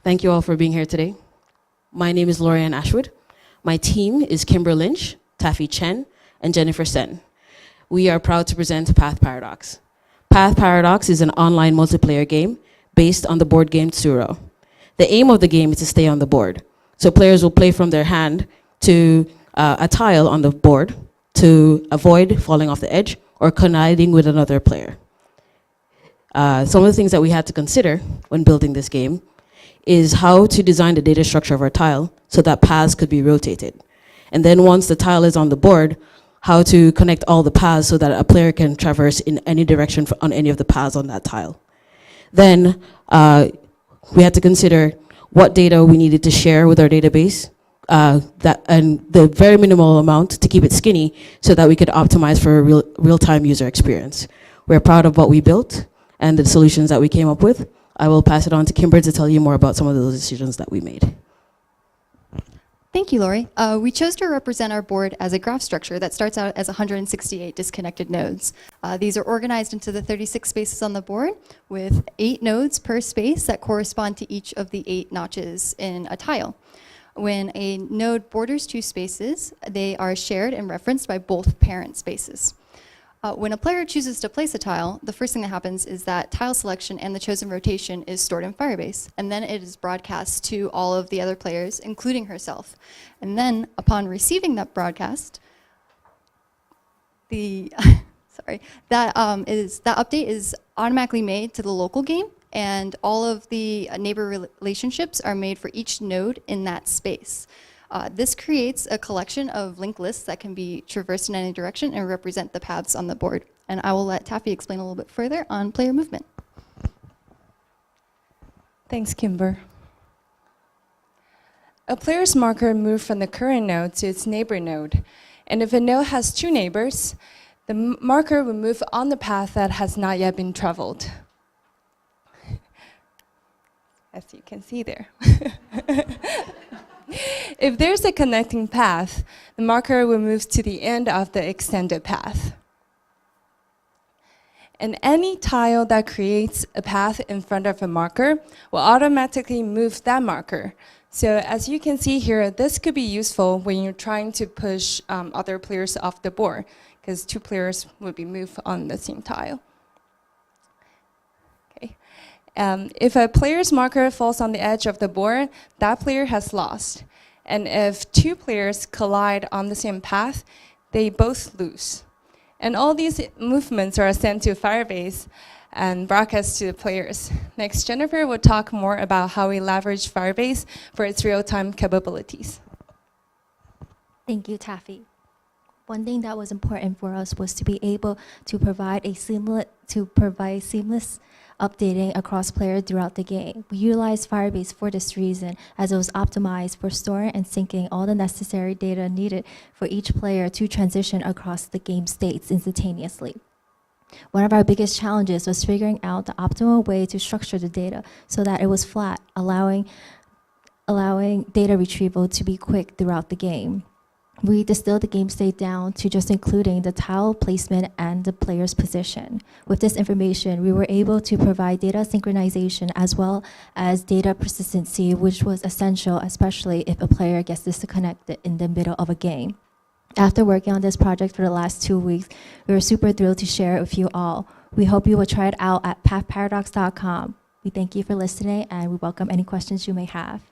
Thank you all for being here today. My name is Lorianne Ashwood. My team is Kimber Lynch, Taffy Chen, and Jennifer Sen. We are proud to present Path Paradox. Path Paradox is an online multiplayer game based on the board game Tsuro. The aim of the game is to stay on the board. So players will play from their hand to a tile on the board to avoid falling off the edge or colliding with another player. Some of the things that we had to consider when building this game is how to design the data structure of our tile so that paths could be rotated. And then once the tile is on the board, how to connect all the paths so that a player can traverse in any direction on any of the paths on that tile. Then we had to consider what data we needed to share with our database, and the very minimal amount to keep it skinny so that we could optimize for a real-time user experience. We're proud of what we built and the solutions that we came up with. I will pass it on to Kimber to tell you more about some of those decisions that we made. Thank you, Lori. We chose to represent our board as a graph structure that starts out as 168 disconnected nodes. These are organized into the 36 spaces on the board with 8 nodes per space that correspond to each of the 8 notches in a tile. When a node borders 2 spaces, they are shared and referenced by both parent spaces. When a player chooses to place a tile, the first thing that happens is that tile selection and the chosen rotation is stored in Firebase, and then it is broadcast to all of the other players, including herself. And then, upon receiving that broadcast, that update is automatically made to the local game, and all of the neighbor relationships are made for each node in that space. This creates a collection of linked lists that can be traversed in any direction and represent the paths on the board. And I will let Taffy explain a little bit further on player movement. Thanks, Kimber. A player's marker moves from the current node to its neighbor node. And if a node has 2 neighbors, the marker will move on the path that has not yet been traveled. As you can see there. If there's a connecting path, the marker will move to the end of the extended path. And any tile that creates a path in front of a marker will automatically move that marker. So as you can see here, this could be useful when you're trying to push other players off the board, because 2 players would be moved on the same tile. If a player's marker falls on the edge of the board, that player has lost. And if 2 players collide on the same path, they both lose. And all these movements are sent to Firebase and broadcast to the players. Next, Jennifer will talk more about how we leverage Firebase for its real-time capabilities. Thank you, Taffy. One thing that was important for us was to be able to provide seamless updating across players throughout the game. We utilized Firebase for this reason, as it was optimized for storing and syncing all the necessary data needed for each player to transition across the game states instantaneously. One of our biggest challenges was figuring out the optimal way to structure the data so that it was flat, allowing data retrieval to be quick throughout the game. We distilled the game state down to just including the tile placement and the player's position. With this information, we were able to provide data synchronization as well as data persistency, which was essential, especially if a player gets disconnected in the middle of a game. After working on this project for the last 2 weeks, we were super thrilled to share it with you all. We hope you will try it out at pathparadox.com. We thank you for listening, and we welcome any questions you may have.